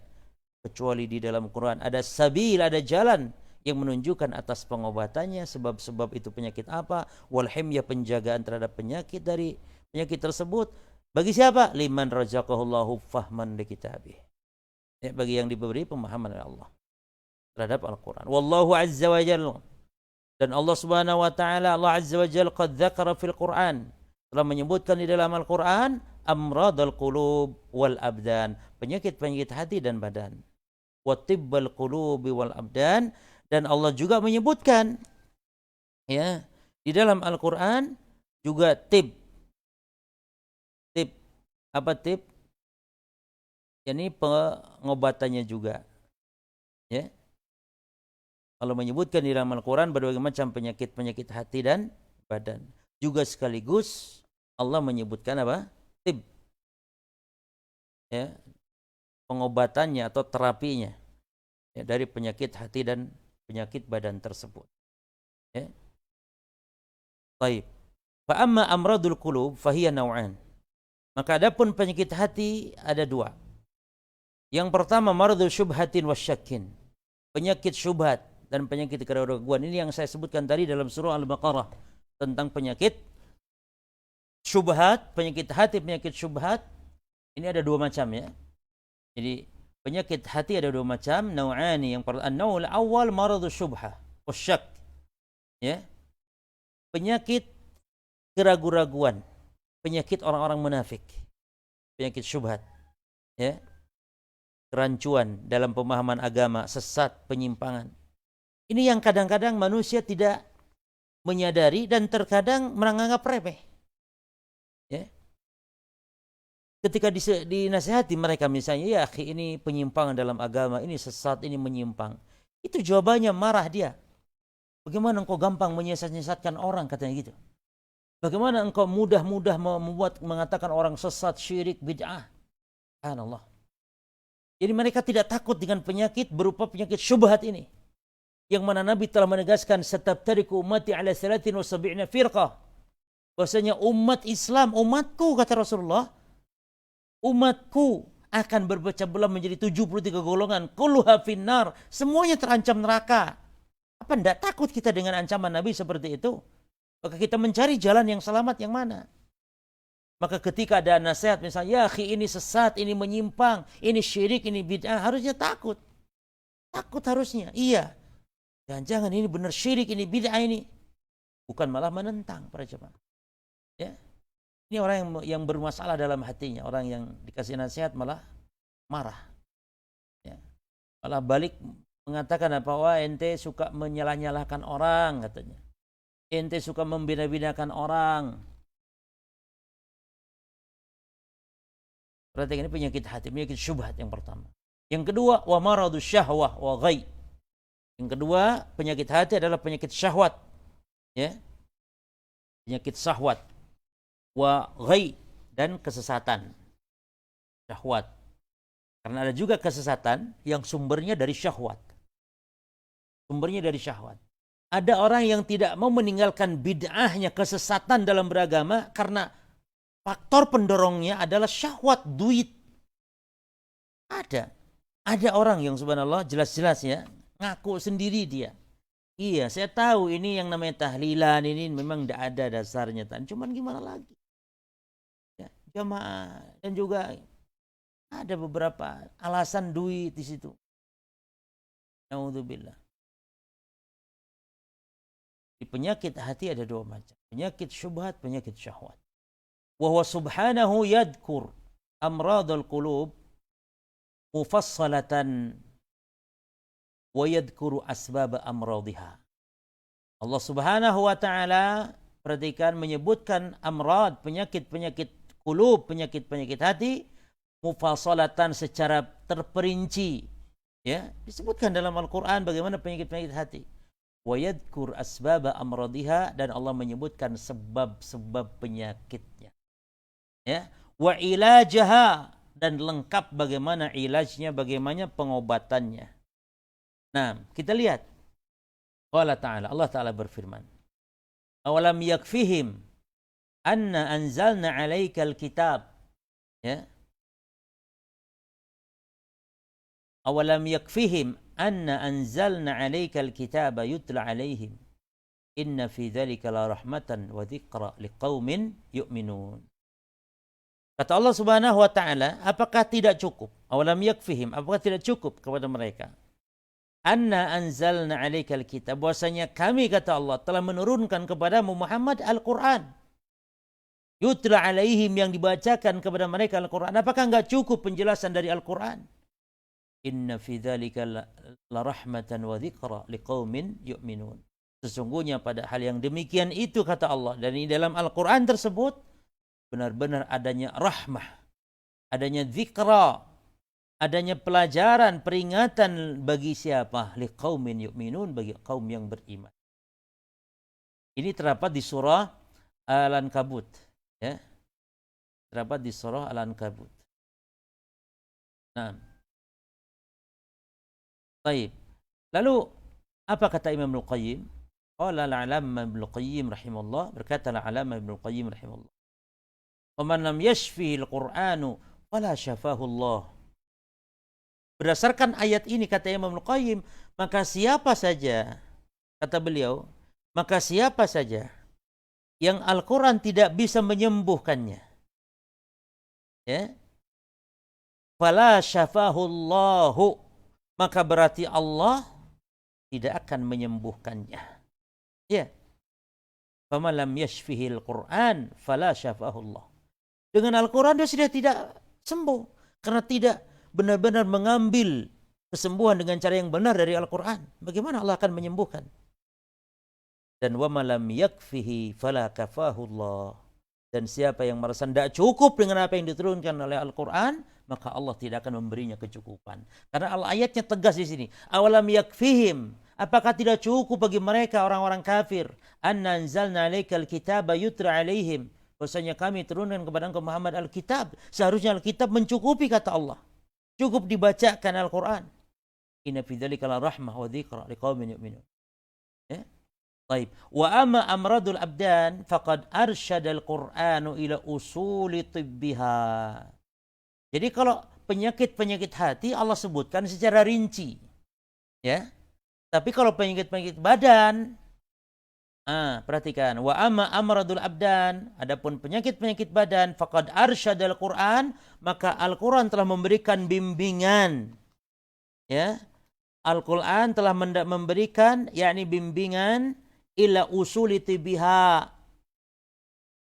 kecuali di dalam Quran ada sabil, ada jalan yang menunjukkan atas pengobatannya, sebab-sebab itu penyakit apa, wal himyah, penjagaan terhadap penyakit dari penyakit tersebut. Bagi siapa? Liman razaqahullahu fahman li kitabih. Ya, bagi yang diberi pemahaman oleh Allah terhadap Al-Quran. Wallahu azza wa jalla, dan Allah subhanahu wa ta'ala, Allah azza wa jalla qad dzakara fil Quran, telah menyebutkan di dalam Al-Quran, amradal qulub wal abdan, penyakit-penyakit hati dan badan, wa tibbal qulubi wal abdan, dan Allah juga menyebutkan, ya, di dalam Al-Quran juga tib, apa tib? Yani pengobatannya juga, ya. Kalau menyebutkan di dalam Al-Quran berbagai macam penyakit-penyakit hati dan badan. Juga sekaligus Allah menyebutkan apa? Tib. Ya, pengobatannya atau terapinya, ya, dari penyakit hati dan penyakit badan tersebut. Ya. Baik. Fa amma amradul qulub fahiya naw'an. Maka adapun penyakit hati ada dua. Yang pertama maradul syubhatin wasyakkin. Penyakit syubhat, dan penyakit keraguan. Ini yang saya sebutkan tadi dalam surah Al-Baqarah tentang penyakit syubhat, penyakit hati, penyakit syubhat. Ini ada dua macam ya. Jadi penyakit hati ada dua macam, nau'ani. Yang pertama, an-naul awal maradhu syubhah wasyak. Ya. Penyakit keraguan-raguan, penyakit orang-orang munafik, penyakit syubhat. Ya. Kerancuan dalam pemahaman agama, sesat, penyimpangan. Ini yang kadang-kadang manusia tidak menyadari dan terkadang menganggap remeh. Ya. Ketika dinasihati mereka misalnya, ya akhi ini penyimpangan dalam agama, ini sesat, ini menyimpang. Itu jawabannya marah dia. Bagaimana engkau gampang menyesat-nyesatkan orang, katanya gitu. Bagaimana engkau mudah-mudah mengatakan orang sesat, syirik, bid'ah. Subhanallah. Jadi mereka tidak takut dengan penyakit berupa penyakit syubhat ini. Yang mana Nabi telah menegaskan, satabtariku ummati ala 73 firqah. Bahwasanya umat Islam, umatku kata Rasulullah, umatku akan berpecah belah menjadi 73 golongan. Kulluha finnar, semuanya terancam neraka. Apa tidak takut kita dengan ancaman Nabi seperti itu? Maka kita mencari jalan yang selamat yang mana? Maka ketika ada nasihat misalnya, ya akhi ini sesat, ini menyimpang, ini syirik, ini bid'ah, harusnya takut. Takut harusnya, iya. Jangan-jangan ini benar syirik, ini bid'ah ini. Bukan malah menentang para jemaah. Ya. Ini orang yang bermasalah dalam hatinya, orang yang dikasih nasihat malah marah. Ya. Malah balik mengatakan apa, wah ente suka menyalah-nyalahkan orang katanya. Ente suka membina-binakan orang. Perhatikan ini penyakit hati, penyakit syubhat yang pertama. Yang kedua, wa maradu syahwah wa ghai. Yang kedua, penyakit hati adalah penyakit syahwat. Ya. Penyakit syahwat. Wa ghai, dan kesesatan. Syahwat. Karena ada juga kesesatan yang sumbernya dari syahwat. Sumbernya dari syahwat. Ada orang yang tidak mau meninggalkan bid'ahnya, kesesatan dalam beragama, karena faktor pendorongnya adalah syahwat, duit. Ada orang yang subhanallah jelas-jelas ya, ngaku sendiri dia. Iya, saya tahu ini yang namanya tahlilan ini memang tidak ada dasarnya. Cuman gimana lagi? Ya, jamaah. Dan juga ada beberapa alasan duit di situ. Naudzubillah. Di penyakit hati ada dua macam. Penyakit syubhat, penyakit syahwat. Wa huwa subhanahu yadhkur amradul qulub mufassalatan wa yadhkuru asbab amradhiha. Allah Subhanahu wa taala perhatikan menyebutkan amrad, penyakit-penyakit qulub, penyakit-penyakit hati mufassalatan secara terperinci. Ya, disebutkan dalam Al-Qur'an bagaimana penyakit-penyakit hati. Wa yadhkur asbab amradhiha, dan Allah menyebutkan sebab-sebab penyakitnya. Ya, wa ilajaha, dan lengkap bagaimana ilajnya, bagaimana pengobatannya. Nah, kita lihat. Allah Ta'ala berfirman, awalam yakfihim anna anzalna alaikal kitab. Ya. Awalam yakfihim anna anzalna alaikal kitaba yutla alaihim inna fi dzalika la rahmatan wa dzikra liqaumin yu'minun. Kata Allah Subhanahu wa taala, apakah tidak cukup? Awalam yakfihim, apakah tidak cukup kepada mereka? Anna anzalna alaikal kitab, bahwasanya kami kata Allah telah menurunkan kepadamu Muhammad Al-Qur'an. Yutla alaihim, yang dibacakan kepada mereka Al-Qur'an. Apakah enggak cukup penjelasan dari Al-Qur'an? Inna fi dzalika la rahmatan wa dzikra liqaumin yu'minun. Sesungguhnya pada hal yang demikian itu kata Allah, dan di dalam Al-Qur'an tersebut benar-benar adanya rahmah, adanya dzikra, adanya pelajaran, peringatan bagi siapa? Liqaumin yu'minun, bagi kaum yang beriman. Ini terdapat di surah Al-Ankabut, ya. Terdapat di surah Al-Ankabut. Nah, baik. Lalu apa kata Imam Al-Qayyim? Qala al-'Allamah Ibnu Qayyim rahimahullah, berkata al-'Allamah Ibnu Qayyim rahimahullah, "Wa man lam yashfihi al-Qur'anu fala syafahu Allah." Berdasarkan ayat ini kata Imam Al-Qayyim, maka siapa saja, kata beliau, maka siapa saja yang Al-Quran tidak bisa menyembuhkannya, ya, fala syafahullahu, maka berarti Allah tidak akan menyembuhkannya. Ya. Famalam yashfihil Quran fala syafahullah. Dengan Al-Quran dia sudah tidak sembuh karena tidak benar-benar mengambil kesembuhan dengan cara yang benar dari Al-Quran. Bagaimana Allah akan menyembuhkan? Dan wa malam yakfihi fala kafahullah. Dan siapa yang merasa tidak cukup dengan apa yang diturunkan oleh Al-Quran, maka Allah tidak akan memberinya kecukupan. Karena ayatnya tegas di sini. Awalam yakfihim, apakah tidak cukup bagi mereka orang-orang kafir? Anna anzalna alaikal kitaba yutra alaihim. Bahwasanya kami turunkan kepada engkau Muhammad Alkitab. Seharusnya Alkitab mencukupi, kata Allah. Cukup dibacakan Al-Quran. Inna fi dzalika la rahmah wa dzikra liqaumin yu'minun. Ya. Baik. Wa amma amradul abdan faqad arsyadal Qur'anu ila usuli tibbiha. Jadi kalau penyakit-penyakit hati Allah sebutkan secara rinci. Ya. Tapi kalau penyakit-penyakit badan, perhatikan, wa amma amradul abdan, adapun penyakit-penyakit badan, faqad arsyadal Qur'an, maka Al-Qur'an telah memberikan bimbingan. Ya. Al-Qur'an telah memberikan yakni bimbingan ila usuli tibiha,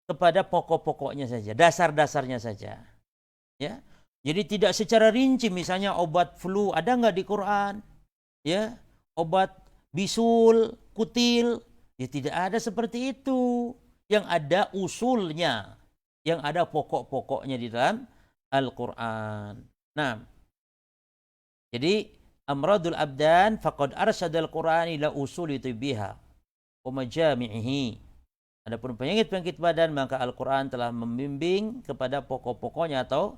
kepada pokok-pokoknya saja, dasar-dasarnya saja. Ya. Jadi tidak secara rinci, misalnya obat flu ada nggak di Quran? Ya, obat bisul, kutil, ya tidak ada seperti itu. Yang ada usulnya, yang ada pokok-pokoknya di dalam Al-Quran. Nah, jadi amradul abdan faqad arsyadal Quran ila usuli tibiha wa majami'ihi. Adapun penyakit-penyakit badan, maka Al-Quran telah membimbing kepada pokok-pokoknya atau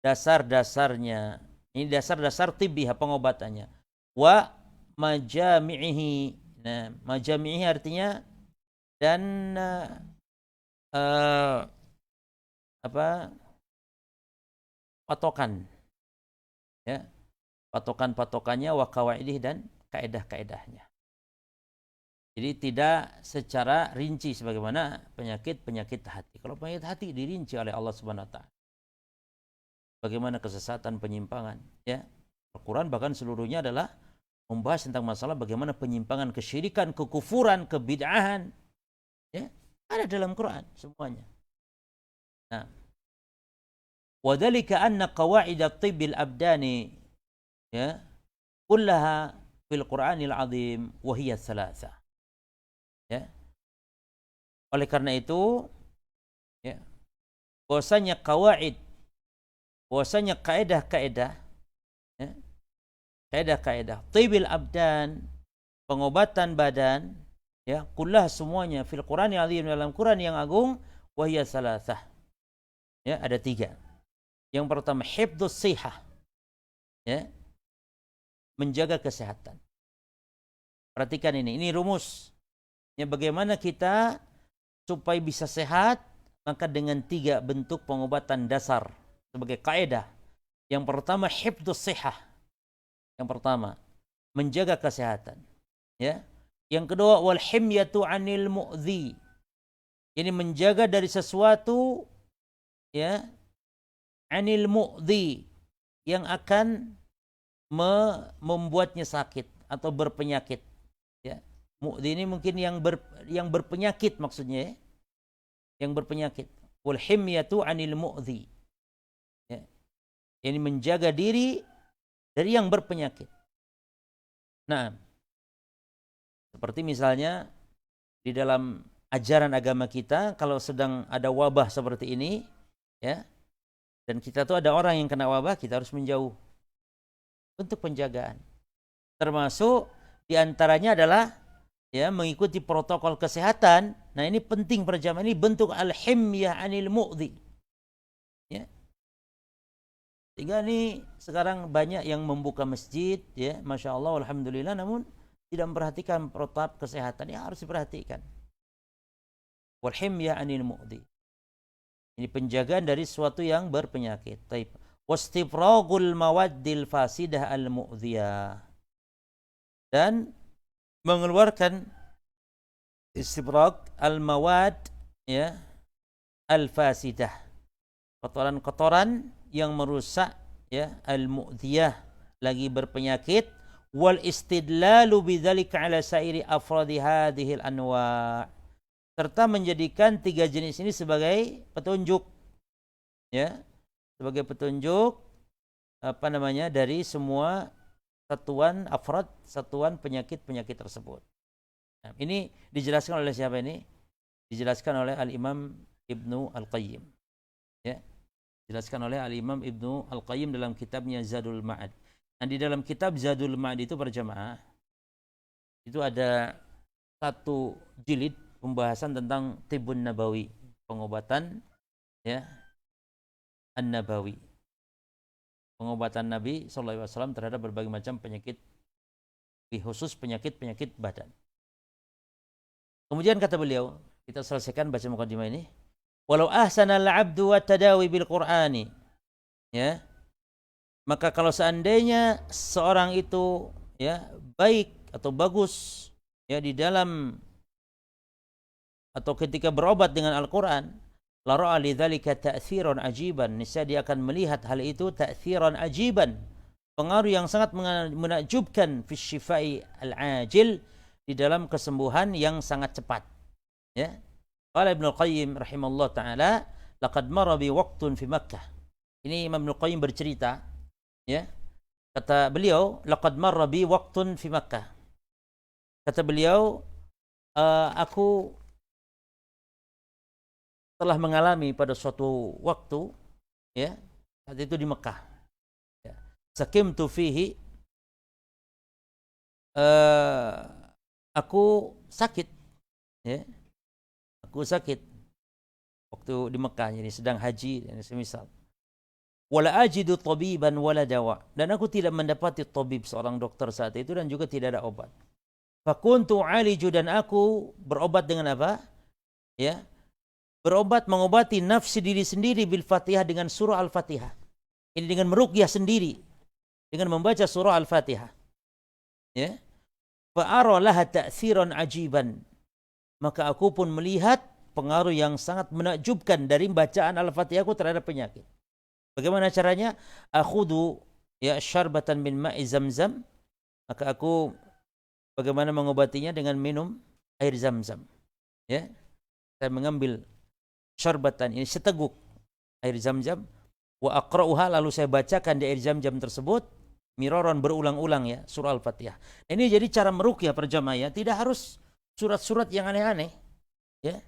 dasar-dasarnya. Ini dasar-dasar tibiha, pengobatannya. Wa majami'ihi. Nah, majami'ihi artinya dan patokan. Ya. Patokan-patokannya, wa qawaidih, dan kaedah-kaedahnya. Jadi tidak secara rinci sebagaimana penyakit-penyakit hati. Kalau penyakit hati dirinci oleh Allah Subhanahu wa taala. Bagaimana kesesatan, penyimpangan, ya. Al-Quran bahkan seluruhnya adalah membahas tentang masalah bagaimana penyimpangan, kesyirikan, kekufuran, kebid'ahan, ya, ada dalam Quran semuanya. Nah, wa dzalika anna qawaid at-tibb al-abdani, ya, kullaha fil Qur'anil 'azim wa hiya thalatha. Ya. Oleh karena itu, ya, bahwasanya qawaid, bahwasanya kaedah-kaedah, ya, kaedah-kaedah tibil abdan, pengobatan badan, ya, kullah semuanya fil Qur'anil azim, dalam Quran yang agung, wa hiya thalathah. Ya, ada 3. Yang pertama hifdzus shihah, ya, menjaga kesehatan. Perhatikan ini rumus. Ya, bagaimana kita supaya bisa sehat, maka dengan 3 bentuk pengobatan dasar sebagai kaidah. Yang pertama hifdzus shihah. Yang pertama menjaga kesehatan, ya. Yang kedua wal himyatu 'anil mu'dzi. Ini menjaga dari sesuatu, ya, 'anil mu'dzi, yang akan membuatnya sakit atau berpenyakit, ya. Mu'dzi ini mungkin yang berpenyakit maksudnya, ya. Yang berpenyakit. Wal himyatu 'anil mu'dzi. Ya. Ini menjaga diri dari yang berpenyakit. Nah, seperti misalnya di dalam ajaran agama kita, kalau sedang ada wabah seperti ini, ya, dan kita tuh ada orang yang kena wabah, kita harus menjauh. Untuk penjagaan. Termasuk diantaranya adalah, ya, mengikuti protokol kesehatan. Nah, ini penting pada zaman ini, bentuk al-himyah 'anil mu'dzi. Ya. Sehingga ini sekarang banyak yang membuka masjid, ya, Masya Allah, alhamdulillah, namun tidak memperhatikan protap kesehatan. Ya, harus diperhatikan. Wal himyah 'anil mu'dzi. Ini penjagaan dari sesuatu yang berpenyakit. Taib. wastifragul mawaddil fasidah al-mu'dhiyah, dan mengeluarkan istifrag al-mawad, ya, al-fasidah, kotoran-kotoran yang merusak, ya, al-mu'dhiyah, lagi berpenyakit, wal istidlalu bidzalika ala sairi afradi hadhil anwa', serta menjadikan tiga jenis ini sebagai petunjuk, ya, sebagai petunjuk dari semua satuan afrad, satuan penyakit-penyakit tersebut. Nah, ini dijelaskan oleh siapa ini? Dijelaskan oleh Al-Imam Ibnu Al-Qayyim. Ya. Dijelaskan oleh Al-Imam Ibnu Al-Qayyim dalam kitabnya Zadul Ma'ad. Nah, di dalam kitab Zadul Ma'ad itu berjamaah, itu ada satu jilid pembahasan tentang Tibbun Nabawi, pengobatan, ya, An-Nabawi. Pengobatan Nabi SAW terhadap berbagai macam penyakit, khusus penyakit-penyakit badan. Kemudian kata beliau, kita selesaikan baca mukadimah ini. Walau ahsanal abdu wa tadawi bil Qur'ani, ya, maka kalau seandainya seorang itu, ya, baik atau bagus, ya, di dalam atau ketika berobat dengan Al-Qur'an, la ra'a lidzalika ta'tsiran ajiban, niscaya dia akan melihat hal itu ta'tsiran ajiban, pengaruh yang sangat menakjubkan fi syifai al-ajil, di dalam kesembuhan yang sangat cepat, ya. Qala Ibnu Qayyim rahimallahu taala, laqad marra bi waqtun fi Makkah. Ini Imam Ibnu Qayyim bercerita, ya. Kata beliau, laqad marra bi waqtun fi Makkah. Kata beliau, aku telah mengalami pada suatu waktu, ya, saat itu di Mekah, ya. Sakimtu fihi, aku sakit, ya, aku sakit waktu di Mekah, jadi sedang haji dan semisal. Wala ajidu tabiban wala dawa, dan aku tidak mendapati tabib, seorang dokter saat itu, dan juga tidak ada obat. Fakuntu aliju, dan aku berobat dengan apa? Ya, berobat, mengobati nafsi diri sendiri bil Fatihah, dengan surah Al-Fatihah. Ini dengan meruqyah sendiri, dengan membaca surah Al-Fatihah. Ya. Fa ara laha ta'tsiran ajiban, maka aku pun melihat pengaruh yang sangat menakjubkan dari bacaan Al-Fatihahku terhadap penyakit. Bagaimana caranya? Akhudu, ya, syarbatan min ma'i Zamzam, maka aku bagaimana mengobatinya? Dengan minum air Zamzam, ya. Saya mengambil syarbatan, ini seteguk air Zamzam, wa aqra'uha, lalu saya bacakan di air Zamzam tersebut miraran, berulang-ulang, ya, surah Al-Fatihah. Ini jadi cara meruqyah perjamaah, ya. Tidak harus surat-surat yang aneh-aneh, ya.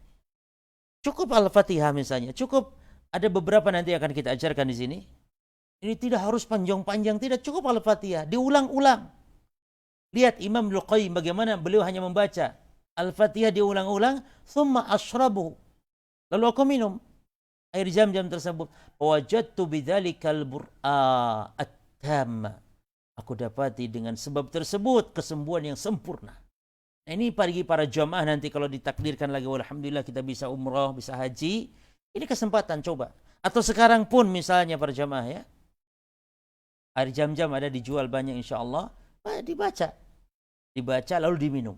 Cukup Al-Fatihah misalnya, cukup ada beberapa nanti akan kita ajarkan di sini. Ini tidak harus panjang-panjang, tidak, cukup Al-Fatihah diulang-ulang. Lihat Imam Ibnu Qayyim bagaimana beliau hanya membaca Al-Fatihah diulang-ulang, thumma ashrabu, lalu aku minum air Zamzam tersebut. Wajadtu bidzalikal bur'a at-tamma, aku dapati dengan sebab tersebut kesembuhan yang sempurna. Nah, ini bagi para jamaah nanti kalau ditakdirkan lagi, alhamdulillah kita bisa umrah, bisa haji, ini kesempatan, coba. Atau sekarang pun misalnya para jamaah, ya, air Zamzam ada dijual banyak insyaallah, dibaca lalu diminum.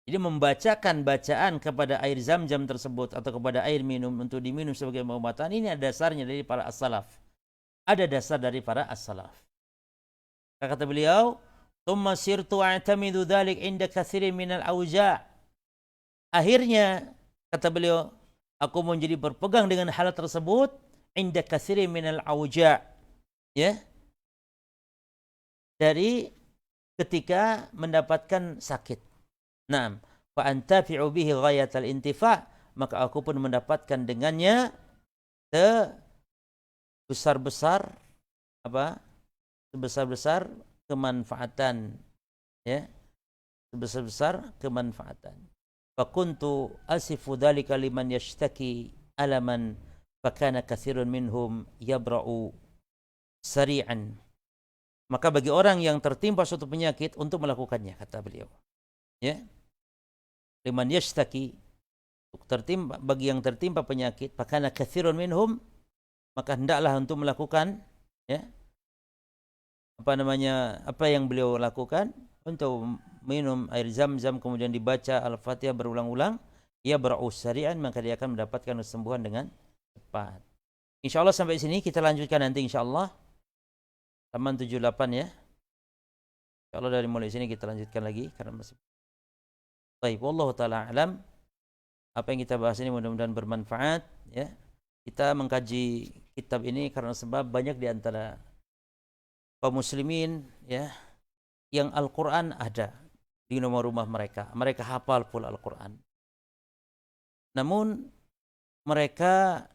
Jadi membacakan bacaan kepada air Zamzam tersebut atau kepada air minum untuk diminum sebagai pengobatan, ini ada dasarnya dari para as-salaf. Ada dasar dari para as-salaf. Kata beliau, "Tsumma sirtu a'tamidu dzalik 'inda katsirin minal auja'." Akhirnya, kata beliau, aku menjadi berpegang dengan hal tersebut 'inda katsirin minal auja', ya. Dari ketika mendapatkan sakit. Naam, fa antafi'u bihi ghayatal intifa', maka aku pun mendapatkan dengannya sebesar-besar kemanfaatan, ya, sebesar-besar kemanfaatan. Fa kuntu asifu dzalika liman yashtaki alaman, fa kana katsirun minhum yabra'u sari'an. Maka bagi orang yang tertimpa suatu penyakit untuk melakukannya, kata beliau, ya. Liman yashtaki, bagi yang tertimpa penyakit, fa kana katsirun minhum, maka hendaklah untuk melakukan ya apa yang beliau lakukan untuk minum air zam-zam kemudian dibaca Al-Fatihah berulang-ulang, ia beraus sari'an, maka dia akan mendapatkan kesembuhan dengan cepat. Insyaallah sampai sini kita lanjutkan nanti insyaallah halaman 78 ya. Insyaallah dari mulai sini kita lanjutkan lagi karena masih. Baik, wallahu taala alam. Apa yang kita bahas ini mudah-mudahan bermanfaat ya. Kita mengkaji kitab ini karena sebab banyak di antara kaum muslimin ya yang Al-Qur'an ada di rumah-rumah mereka. Mereka hafal full Al-Qur'an. Namun mereka